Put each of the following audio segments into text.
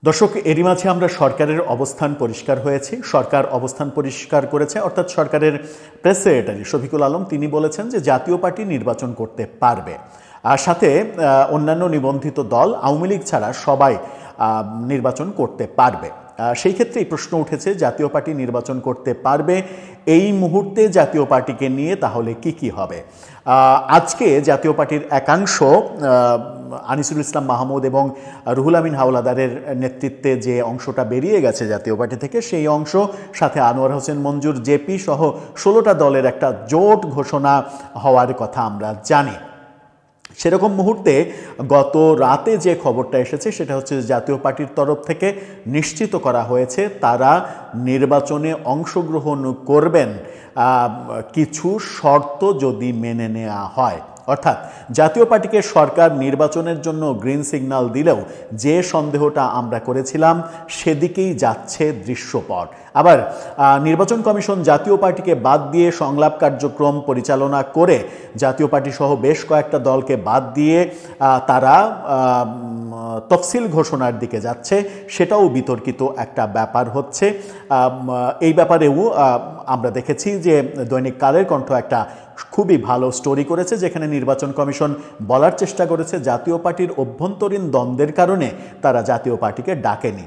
দর্শক, এরই মাঝে আমরা সরকারের অবস্থান পরিষ্কার হয়েছে। সরকার অবস্থান পরিষ্কার করেছে, অর্থাৎ সরকারের প্রেস সেক্রেটারি শফিকুল আলম তিনি বলেছেন যে জাতীয় পার্টি নির্বাচন করতে পারবে, আর সাথে অন্যান্য নিবন্ধিত দল আওয়ামী লীগ ছাড়া সবাই নির্বাচন করতে পারবে। সেই ক্ষেত্রেই প্রশ্ন উঠেছে, জাতীয় পার্টি নির্বাচন করতে পারবে, এই মুহূর্তে জাতীয় পার্টিকে নিয়ে তাহলে কি হবে। আজকে জাতীয় পার্টির একাংশ আনিসুল ইসলাম মাহমুদ এবং রুহুল আমিন হাওলাদারের নেতৃত্বে যে অংশটা বেরিয়ে গেছে জাতীয় পার্টি থেকে, সেই অংশ সাথে আনোয়ার হোসেন মঞ্জুর জেপি সহ 16টা দলের একটা জোট ঘোষণা হওয়ার কথা আমরা জানি। সেরকম মুহূর্তে গত রাতে যে খবরটা এসেছে সেটা হচ্ছে জাতীয় পার্টির তরফ থেকে নিশ্চিত করা হয়েছে তারা নির্বাচনে অংশগ্রহণ করবেন কিছু শর্ত যদি মেনে নেওয়া হয়। অর্থাৎ জাতীয় পার্টিকে সরকার নির্বাচনের জন্য গ্রিন সিগন্যাল দিলেও যে সন্দেহটা আমরা করেছিলাম সেদিকেই যাচ্ছে দৃশ্যপট। আবার নির্বাচন কমিশন জাতীয় পার্টিকে বাদ দিয়ে সংলাপ কার্যক্রম পরিচালনা করে জাতীয় পার্টি সহ বেশ কয়েকটা দলকে বাদ দিয়ে তারা তফসিল ঘোষণার দিকে যাচ্ছে, সেটাও বিতর্কিত একটা ব্যাপার হচ্ছে। এই ব্যাপারেও আমরা দেখেছি যে দৈনিক কালের কণ্ঠ একটা খুবই ভালো স্টোরি করেছে, যেখানে নির্বাচন কমিশন বলার চেষ্টা করেছে জাতীয় পার্টির অভ্যন্তরীণ দ্বন্দ্বের কারণে তারা জাতীয় পার্টিকে ডাকেনি।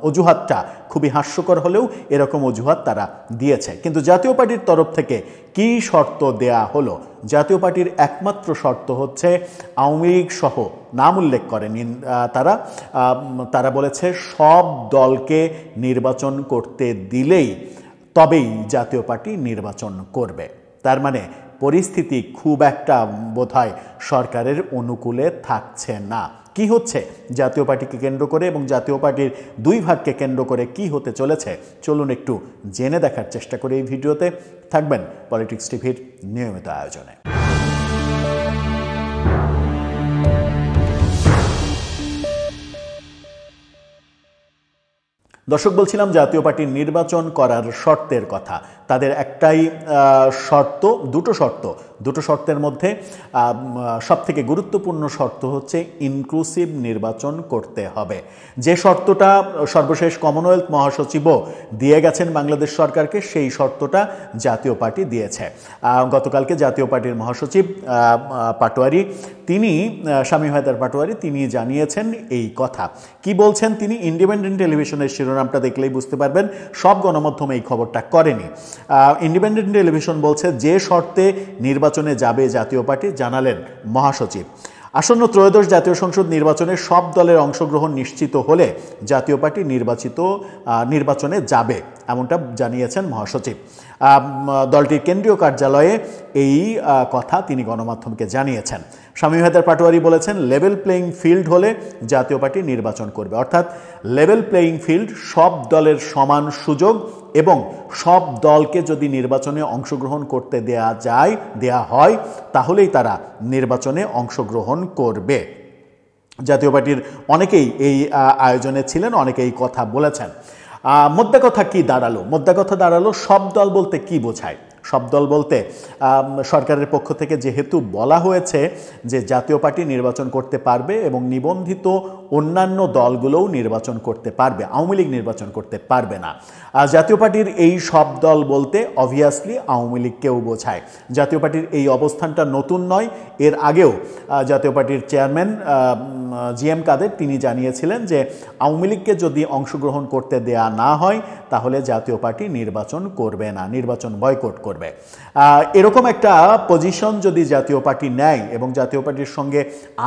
অজুহাতটা খুবই হাস্যকর হলেও এরকম অজুহাত তারা দিয়েছে। কিন্তু জাতীয় পার্টির তরফ থেকে কি শর্ত দেয়া হলো? জাতীয় পার্টির একমাত্র শর্ত হচ্ছে আওয়ামী লীগ সহ নাম উল্লেখ করেনি তারা বলেছে সব দলকে নির্বাচন করতে দিলেই তবেই জাতীয় পার্টি নির্বাচন করবে। তার মানে পরিস্থিতি খুব একটা বোধহয় সরকারের অনুকূলে থাকছে না। কি হচ্ছে জাতীয় পার্টিকে কেন্দ্র করে এবং জাতীয় পার্টির দুই ভাগকে কেন্দ্র করে কি হতে চলেছে, চলুন একটু জেনে দেখার চেষ্টা করে এই ভিডিওতে। থাকবেন পলিটিক্স টিভির নিয়মিত আয়োজনে। দর্শক, বলছিলাম জাতীয় পার্টির নির্বাচন করার শর্তের কথা। তাদের একটাই শর্ত, দুটো শর্তের মধ্যে সবথেকে গুরুত্বপূর্ণ শর্ত হচ্ছে ইনক্লুসিভ নির্বাচন করতে হবে। যে শর্তটা সর্বশেষ কমনওয়েলথ মহাসচিবও দিয়ে গেছেন বাংলাদেশ সরকারকে, সেই শর্তটা জাতীয় পার্টি দিয়েছে। গতকালকে জাতীয় পার্টির মহাসচিব পাটোয়ারি, তিনি শামীম হায়দার পাটোয়ারি, তিনি জানিয়েছেন এই কথা। কি বলছেন তিনি? ইন্ডিপেন্ডেন্ট টেলিভিশনের শিরোনামটা দেখলেই বুঝতে পারবেন, সব গণমাধ্যমে এই খবরটা করেনি। ইন্ডিপেন্ডেন্ট টেলিভিশন বলছে যে শর্তে নির্বাচনে যাবে জাতীয় পার্টি জানালেন মহাসচিব। আসন্ন ত্রয়োদশ জাতীয় সংসদ নির্বাচনে সব দলের অংশগ্রহণ নিশ্চিত হলে জাতীয় পার্টি নির্বাচনে যাবে, এমনটা জানিয়েছেন মহাসচিব। দলটির কেন্দ্রীয় কার্যালয়ে এই কথা তিনি গণমাধ্যমকে জানিয়েছেন। শামীম হায়দার পাটোয়ারি বলেছেন লেভেল প্লেয়িং ফিল্ড হলে জাতীয় পার্টি নির্বাচন করবে। অর্থাৎ লেভেল প্লেয়িং ফিল্ড, সব দলের সমান সুযোগ এবং সব দলকে যদি নির্বাচনে অংশগ্রহণ করতে দেয়া হয় তাহলেই তারা নির্বাচনে অংশগ্রহণ করবে। জাতীয় পার্টির অনেকেই এই আয়োজনে ছিলেন, অনেকেই কথা বলেছেন। মোদ্দা কথা কি দাঁড়ালো? মোদ্দা কথা দাঁড়ালো সব দল বলতে কি বোঝায়? সব দল বলতে সরকারের পক্ষ থেকে যেহেতু বলা হয়েছে যে জাতীয় পার্টি নির্বাচন করতে পারবে এবং নিবন্ধিত অন্যান্য দলগুলোও নির্বাচন করতে পারবে, আওয়ামী লীগ নির্বাচন করতে পারবে না। জাতীয় পার্টির এই সব দল বলতে অবভিয়াসলি আওয়ামী লীগকেও বোঝায়। জাতীয় পার্টির এই অবস্থানটা নতুন নয়, এর আগেও জাতীয় পার্টির চেয়ারম্যান জিএম কাদের তিনি জানিয়েছিলেন যে আওয়ামী লীগকে যদি অংশগ্রহণ করতে দেয়া না হয় তাহলে জাতীয় পার্টি নির্বাচন করবে না, নির্বাচন বয়কট করবে। এরকম একটা পজিশন যদি জাতীয় পার্টি নেয় এবং জাতীয় পার্টির সঙ্গে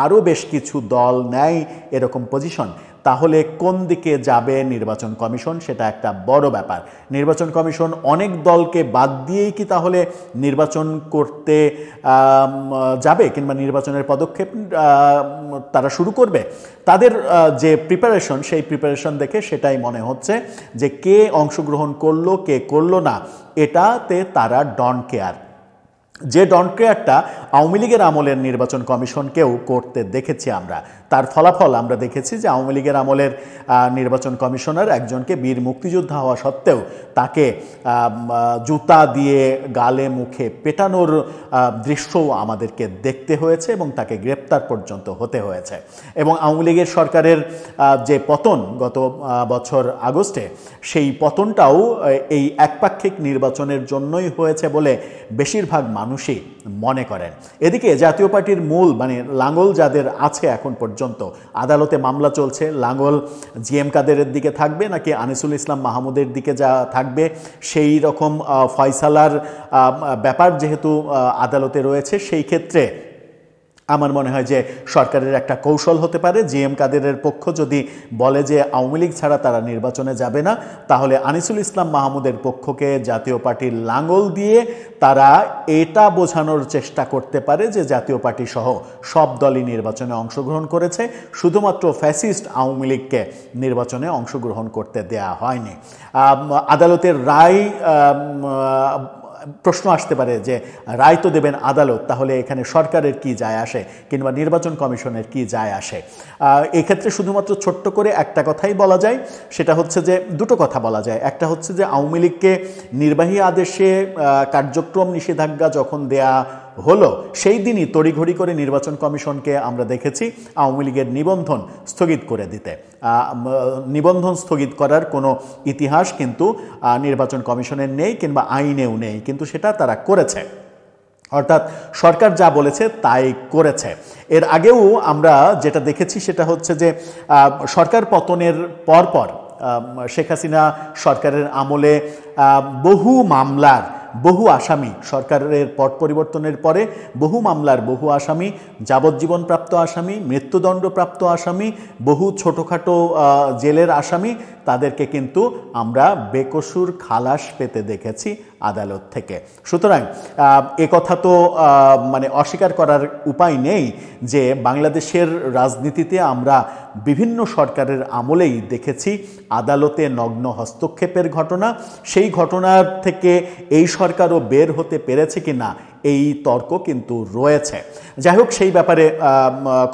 আরও বেশ কিছু দল নেয় এরকম পজিশন, তাহলে কোন দিকে যাবে নির্বাচন কমিশন, সেটা একটা বড় ব্যাপার। নির্বাচন কমিশন অনেক দলকে বাদ দিয়েই কি তাহলে নির্বাচন করতে যাবে কিংবা নির্বাচনের পদক্ষেপ তারা শুরু করবে? তাদের যে প্রিপারেশন, সেই প্রিপারেশন দেখে সেটাই মনে হচ্ছে যে কে অংশগ্রহণ করলো কে করলো না এটাতে তারা ডন্ট কেয়ার। যে ডনক্রিয়ারটা আওয়ামী লীগের আমলের নির্বাচন কমিশনকেও করতে দেখেছি আমরা, তার ফলাফল আমরা দেখেছি যে আওয়ামী লীগের আমলের নির্বাচন কমিশনার একজনকে বীর মুক্তিযোদ্ধা হওয়া সত্ত্বেও তাকে জুতা দিয়ে গালে মুখে পেটানোর দৃশ্যও আমাদেরকে দেখতে হয়েছে এবং তাকে গ্রেপ্তার পর্যন্ত হতে হয়েছে। এবং আওয়ামী লীগের সরকারের যে পতন গত বছর আগস্টে, সেই পতনটাও এই একপাক্ষিক নির্বাচনের জন্যই হয়েছে বলে বেশিরভাগ মানুষই মনে করেন। এদিকে জাতীয় পার্টির মূল লাঙ্গল যাদের আছে এখন পর্যন্ত, আদালতে মামলা চলছে, লাঙ্গল জিএম কাদেরের দিকে থাকবে নাকি আনিসুল ইসলাম মাহমুদের দিকে যা থাকবে, সেই রকম ফয়সালার ব্যাপার যেহেতু আদালতে রয়েছে, সেই ক্ষেত্রে আমার মনে হয় যে সরকারের একটা কৌশল হতে পারে, জিএম কাদেরের পক্ষ যদি বলে যে আওয়ামী লীগ ছাড়া তারা নির্বাচনে যাবে না, তাহলে আনিসুল ইসলাম মাহমুদের পক্ষকে জাতীয় পার্টির লাঙ্গল দিয়ে তারা এটা বোঝানোর চেষ্টা করতে পারে যে জাতীয় পার্টি সহ সব দলই নির্বাচনে অংশগ্রহণ করেছে, শুধুমাত্র ফ্যাসিস্ট আওয়ামী লীগকে নির্বাচনে অংশগ্রহণ করতে দেয়া হয়নি। আদালতের রায়, প্রশ্ন আসতে পারে যে রায় তো দেবেন আদালত, তাহলে এখানে সরকারের কি যায় আসে কিংবা নির্বাচন কমিশনের কি যায় আসে? এক্ষেত্রে শুধুমাত্র ছোট্ট করে একটা কথাই বলা যায়, সেটা হচ্ছে যে দুটো কথা বলা যায়। একটা হচ্ছে যে আওয়ামী লীগকে নির্বাহী আদেশে কার্যক্রম নিষেধাজ্ঞা যখন দেয়া হলো, সেই দিনই তড়িঘড়ি করে নির্বাচন কমিশনকে আমরা দেখেছি আওয়ামী লীগের নিবন্ধন স্থগিত করে দিতে। নিবন্ধন স্থগিত করার কোনো ইতিহাস কিন্তু নির্বাচন কমিশনের নেই কিংবা আইনেও নেই, কিন্তু সেটা তারা করেছে। অর্থাৎ সরকার যা বলেছে তাই করেছে। এর আগেও আমরা যেটা দেখেছি সেটা হচ্ছে যে সরকার পতনের পরপর শেখ হাসিনা সরকারের আমলে বহু মামলার বহু আসামি, সরকারের পট পরিবর্তনের পরে বহু মামলার বহু আসামি, যাবজ্জীবনপ্রাপ্ত আসামি, মৃত্যুদণ্ডপ্রাপ্ত আসামি, বহু ছোটোখাটো জেলের আসামি, তাদেরকে কিন্তু আমরা বেকসুর খালাস পেতে দেখেছি আদালত থেকে। সুতরাং একথা তো অস্বীকার করার উপায় নেই যে বাংলাদেশের রাজনীতিতে আমরা বিভিন্ন সরকারের আমলেই দেখেছি আদালতে নগ্ন হস্তক্ষেপের ঘটনা। সেই ঘটনার থেকে এই সরকারও বের হতে পেরেছে কি না, এই তর্ক কিন্তু রয়েছে। যাই হোক, সেই ব্যাপারে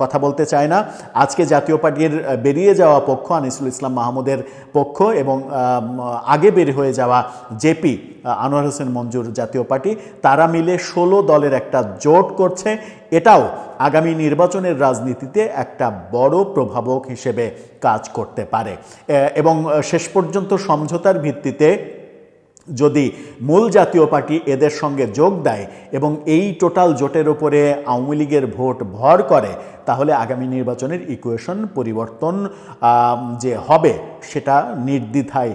কথা বলতে চায় না। আজকে জাতীয় পার্টির বেরিয়ে যাওয়া পক্ষ, আনিসুল ইসলাম মাহমুদের পক্ষ এবং আগে বের হয়ে যাওয়া জেপি আনোয়ার হোসেন মঞ্জুর জাতীয় পার্টি, তারা মিলে 16 দলের একটা জোট করছে। এটাও আগামী নির্বাচনের রাজনীতিতে একটা বড় প্রভাবক হিসেবে কাজ করতে পারে এবং শেষ পর্যন্ত সমঝোতার ভিত্তিতে যদি মূল জাতীয় পার্টি এদের সঙ্গে যোগ দেয় এবং এই টোটাল জোটের ওপরে আওয়ামী লীগের ভোট ভর করে, তাহলে আগামী নির্বাচনের ইকুয়েশন পরিবর্তন যে হবে সেটা নির্দ্বিধায়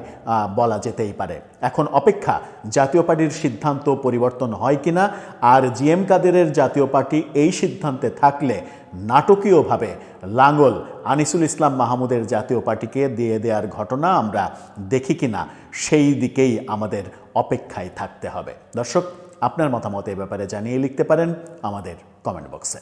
বলা যেতেই পারে। এখন অপেক্ষা জাতীয় পার্টির সিদ্ধান্ত পরিবর্তন হয় কিনা, আর জিএম কাদেরের জাতীয় পার্টি এই সিদ্ধান্তে থাকলে নাটকীয়ভাবে লাঙ্গল আনিসুল ইসলাম মাহমুদের জাতীয় পার্টিকে দিয়ে দেওয়ার ঘটনা আমরা দেখি কিনা, সেই দিকেই আমাদের অপেক্ষায় থাকতে হবে। দর্শক, আপনার মতামত এ ব্যাপারে জানিয়ে লিখতে পারেন আমাদের কমেন্ট বক্সে।